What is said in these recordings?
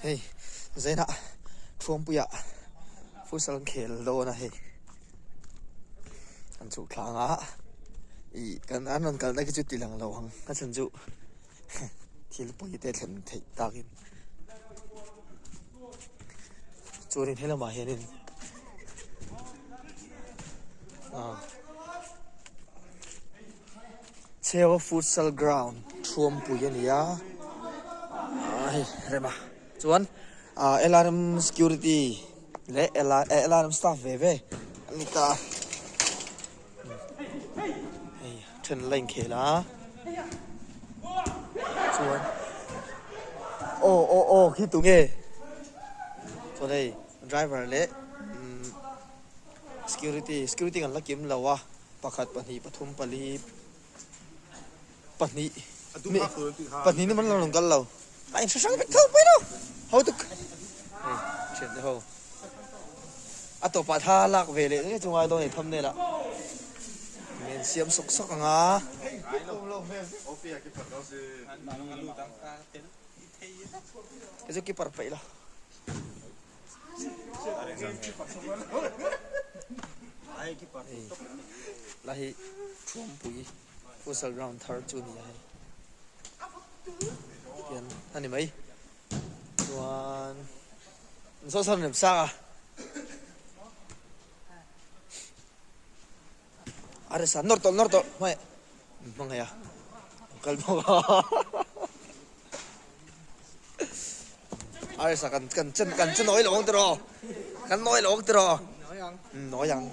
hey zaina thuam puya futsal khel do na hey an chu thlanga I kan anon kal na ki chu tilang lo hang ka chan chu thil pui te thlen thei takin churin helama hianin Cheo futsal ground thuam pui ania ai rema chuan LRM security le LRM staff ve anika hey then lane khela chuan khi tu nge so đây driver le security kan lakim lawa pakhat pani pathum pali pani ni man long kal lo ai sang bek thau pai lo how to hey chen de ho ato pa tha lak ve le ni chungai do ni tham ne la men siam sok sok anga cái gì cái parpai lah lahi thuam pui futsal ground thar chu ni hai kian ani mai chuan so san nem sa are sa norto mai mangaya kalmo ai sa kan chân nói lộn tro kan nói lộn tro nói rằng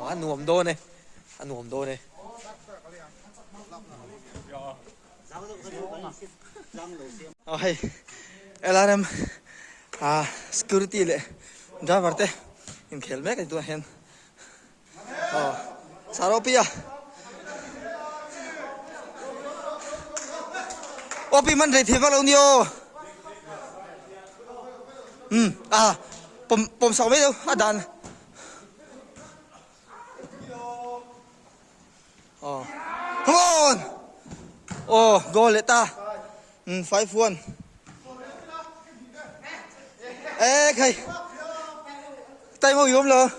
anh nuông đô này hay LRM security lệ driver te inkhel mấy cái tua hen saropia opi man rei theva lo nio pom sao mấy đâu adan come on goal eta 5-1 khay tay mau yum lo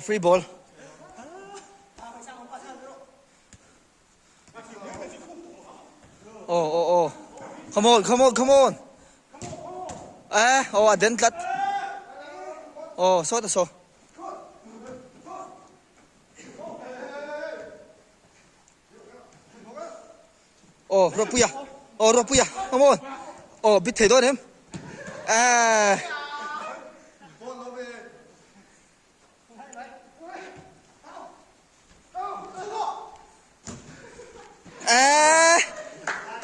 free ball come on aden tlat so ta so ropuya come on bit thei do nem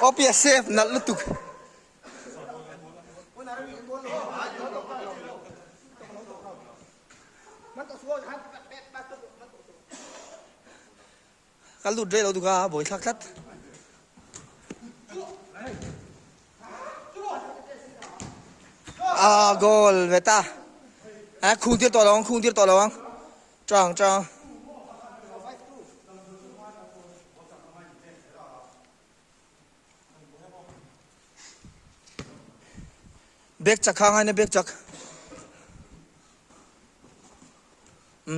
Opia safe na lutuk kalau dre lo juga boy thak goal veta khung tir to long trang back chak khang hai ne back chak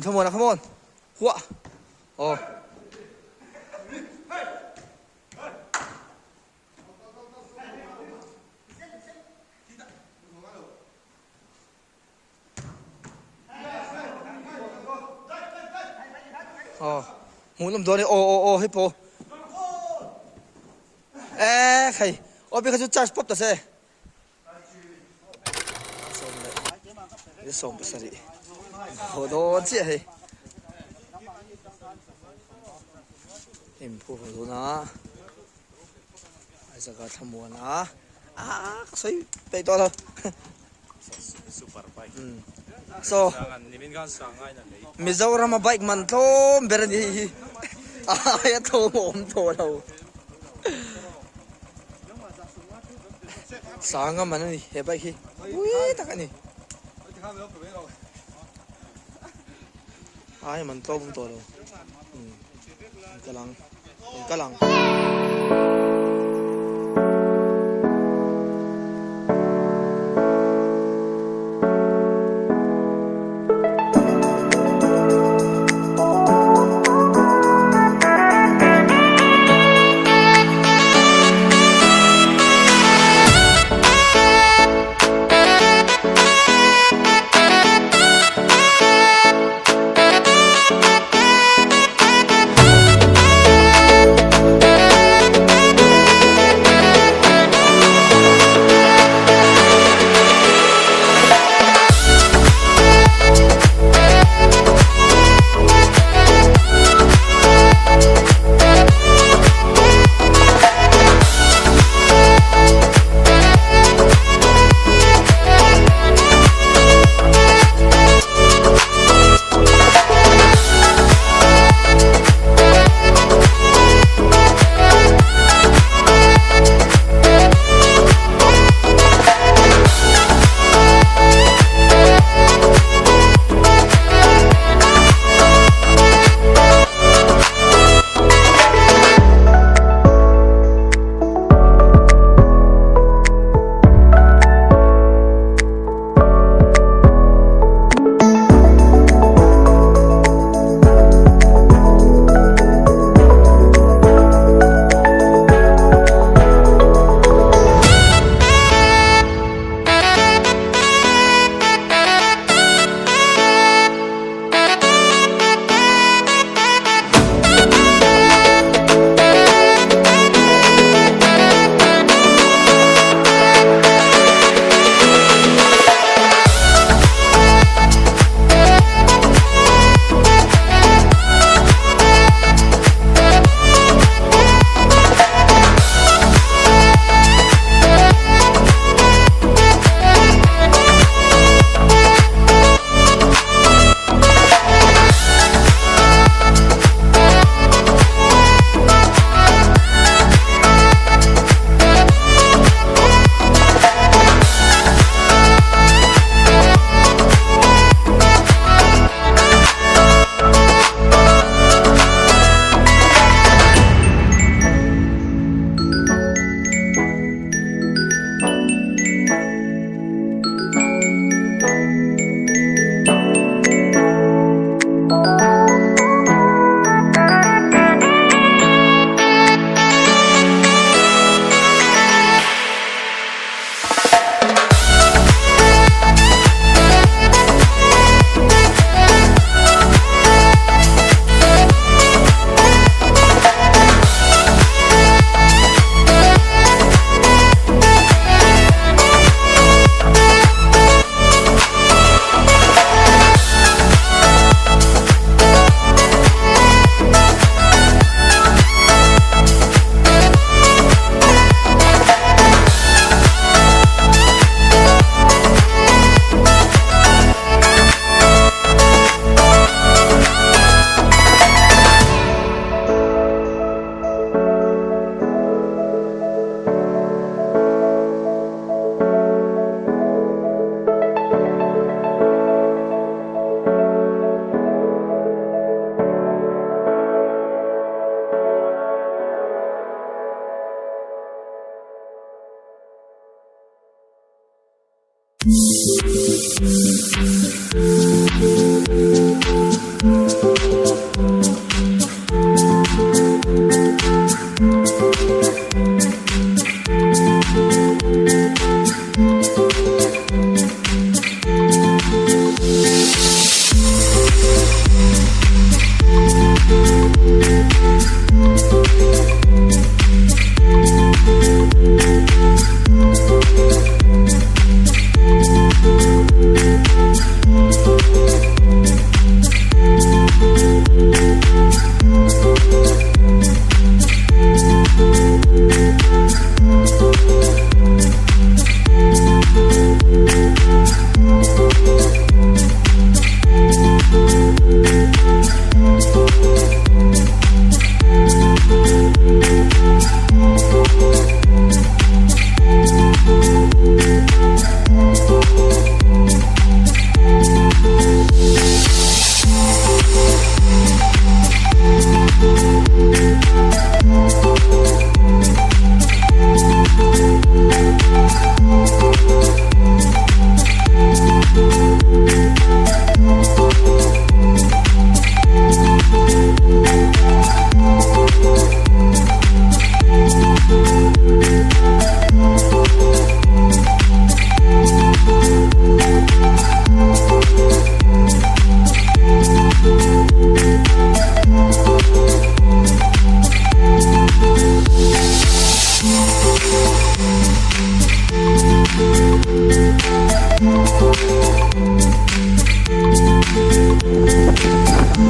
come on hua muốn làm đó này hipo khay bây giờ charge pop ta se som besari hodo chi hai impo hodo na ai sa ka thamu na soi pe to lo super bike so Mizoram bike man thom berani ya thom om to lo Sanga mana ni hebat ki. Wih tak ni. Ai man to bung to lo. Kalang. Kalang.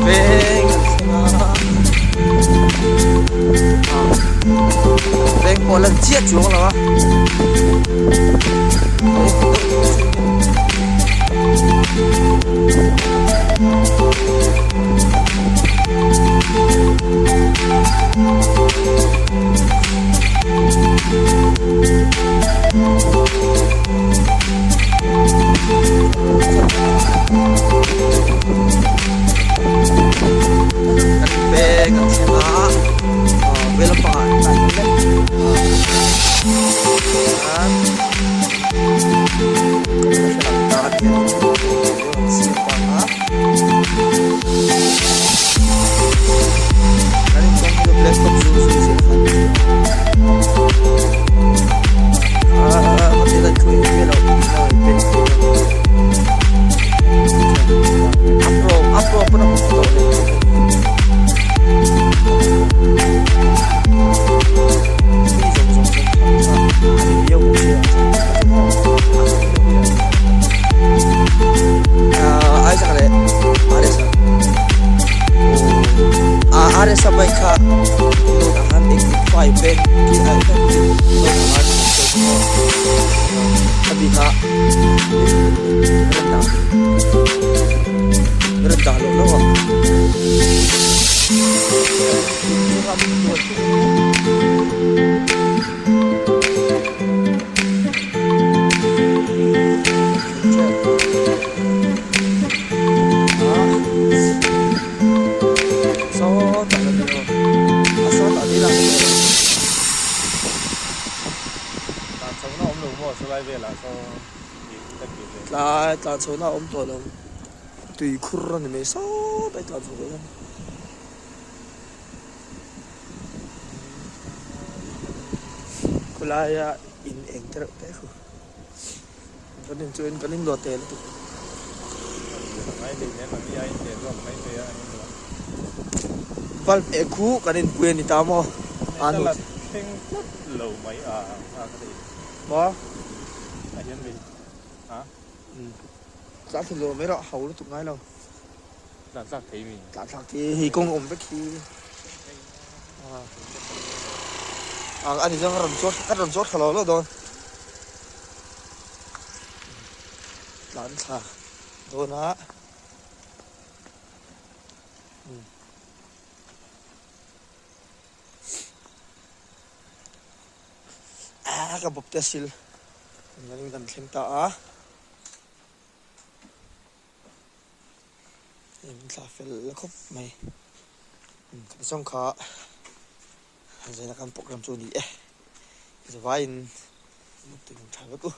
Veng veng bỏ lần chiết xuống là ba veng về làm phải ada sampai ka tahan ikut ben di ada tahan semua tapi ka rendah lo là tàn số nào ông tuổi đâu tùy khur này mới số tại tàn số đấy kulaya in enter đấy không có nên chơi có nên lọt tiền tụ val eku có nên quyền đi tao mò ăn là lẩu mấy cái gì bó anh nhân mình hả giá thì rồi mấy đó hầu nó tụt ngay đâu làm sao thấy mình giá thật thì công ổn với khi anh thì đang cắt rần chốt khá lâu rồi bán thả rồi nó cái bọc tê xil mình đang xem ta em sẽ phải lấy khúc mày xong khó giờ là làm program cho đi giờ vai một tình trạng với cô